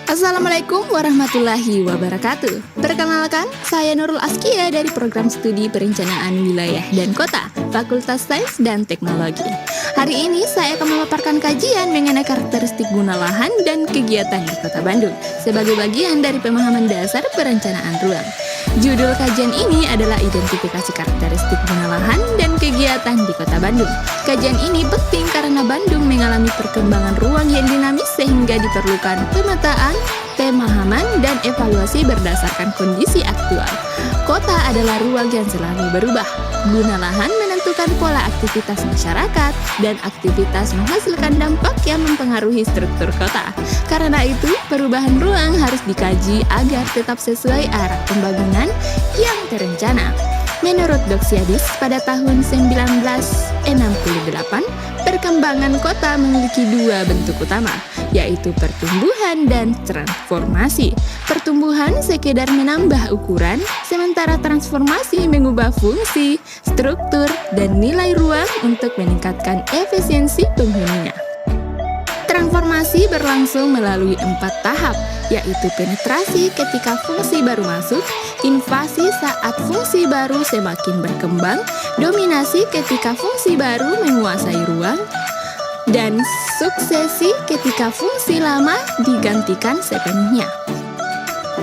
Assalamualaikum warahmatullahi wabarakatuh. Perkenalkan, saya Nurul Askia dari Program Studi Perencanaan Wilayah dan Kota, Fakultas Sains dan Teknologi. Hari ini saya akan memaparkan kajian mengenai karakteristik guna lahan dan kegiatan di Kota Bandung sebagai bagian dari pemahaman dasar perencanaan ruang. Judul kajian ini adalah Identifikasi Karakteristik Guna Lahan dan Kegiatan di Kota Bandung. Kajian ini penting karena Bandung mengalami perkembangan ruang yang dinamis sehingga diperlukan pemetaan, pemahaman, dan evaluasi berdasarkan kondisi aktual. Kota adalah ruang yang selalu berubah. Guna lahan menentukan pola aktivitas masyarakat dan aktivitas menghasilkan dampak yang mempengaruhi struktur kota. Karena itu, perubahan ruang harus dikaji agar tetap sesuai arah pembangunan yang terencana. Menurut Doxiadis, pada tahun 1968, perkembangan kota memiliki dua bentuk utama, yaitu pertumbuhan dan transformasi. Pertumbuhan sekedar menambah ukuran, sementara transformasi mengubah fungsi, struktur, dan nilai ruang untuk meningkatkan efisiensi penghuninya. Transformasi berlangsung melalui 4 tahap, yaitu penetrasi ketika fungsi baru masuk, invasi saat fungsi baru semakin berkembang, dominasi ketika fungsi baru menguasai ruang, dan suksesi ketika fungsi lama digantikan sepenuhnya.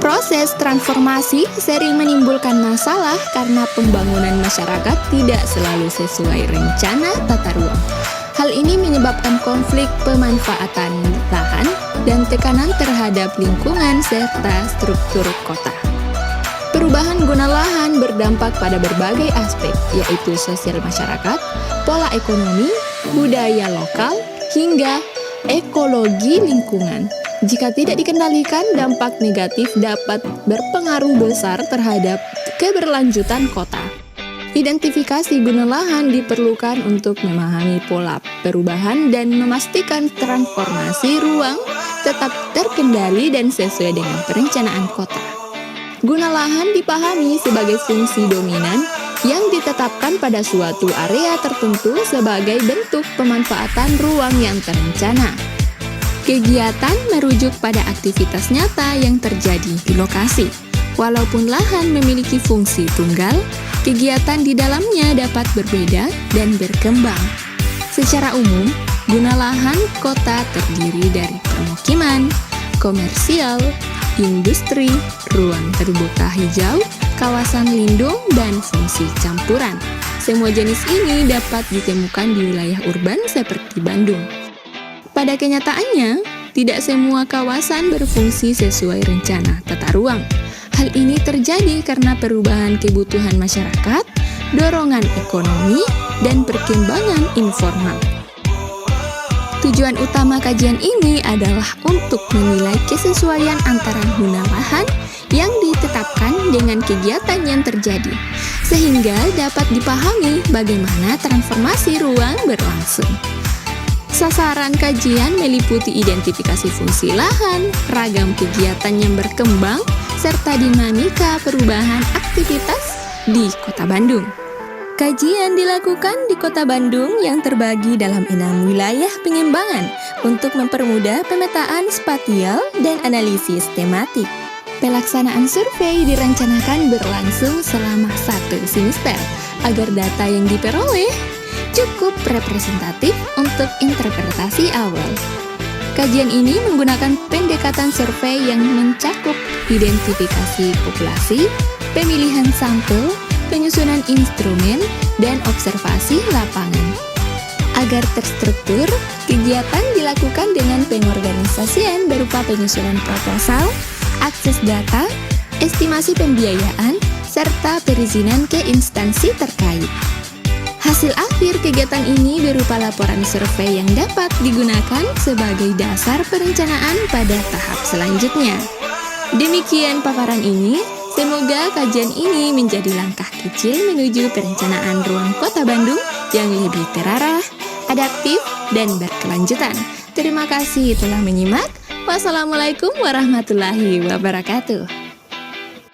Proses transformasi sering menimbulkan masalah karena pembangunan masyarakat tidak selalu sesuai rencana tata ruang. Hal ini menyebabkan konflik pemanfaatan lahan dan tekanan terhadap lingkungan serta struktur kota. Perubahan guna lahan berdampak pada berbagai aspek, yaitu sosial masyarakat, pola ekonomi, budaya lokal, hingga ekologi lingkungan. Jika tidak dikendalikan, dampak negatif dapat berpengaruh besar terhadap keberlanjutan kota. Identifikasi guna lahan diperlukan untuk memahami pola perubahan dan memastikan transformasi ruang tetap terkendali dan sesuai dengan perencanaan kota. Guna lahan dipahami sebagai fungsi dominan yang ditetapkan pada suatu area tertentu sebagai bentuk pemanfaatan ruang yang terencana. Kegiatan merujuk pada aktivitas nyata yang terjadi di lokasi. Walaupun lahan memiliki fungsi tunggal, kegiatan di dalamnya dapat berbeda dan berkembang. Secara umum, guna lahan kota terdiri dari permukiman, komersial, industri, ruang terbuka hijau, kawasan lindung, dan fungsi campuran. Semua jenis ini dapat ditemukan di wilayah urban seperti Bandung. Pada kenyataannya, tidak semua kawasan berfungsi sesuai rencana tata ruang. Hal ini terjadi karena perubahan kebutuhan masyarakat, dorongan ekonomi, dan perkembangan informal. Tujuan utama kajian ini adalah untuk menilai kesesuaian antara guna lahan yang ditetapkan dengan kegiatan yang terjadi, sehingga dapat dipahami bagaimana transformasi ruang berlangsung. Sasaran kajian meliputi identifikasi fungsi lahan, ragam kegiatan yang berkembang, serta dinamika perubahan aktivitas di Kota Bandung. Kajian dilakukan di Kota Bandung yang terbagi dalam 6 wilayah pengembangan untuk mempermudah pemetaan spasial dan analisis tematik. Pelaksanaan survei direncanakan berlangsung selama 1 semester agar data yang diperoleh cukup representatif untuk interpretasi awal. Kajian ini menggunakan pendekatan survei yang mencakup identifikasi populasi, pemilihan sampel, penyusunan instrumen, dan observasi lapangan. Agar terstruktur, kegiatan dilakukan dengan pengorganisasian berupa penyusunan proposal, akses data, estimasi pembiayaan, serta perizinan ke instansi terkait. Hasil akhir kegiatan ini berupa laporan survei yang dapat digunakan sebagai dasar perencanaan pada tahap selanjutnya. Demikian paparan ini, semoga kajian ini menjadi langkah kecil menuju perencanaan ruang Kota Bandung yang lebih terarah, adaptif, dan berkelanjutan. Terima kasih telah menyimak. Wassalamualaikum warahmatullahi wabarakatuh.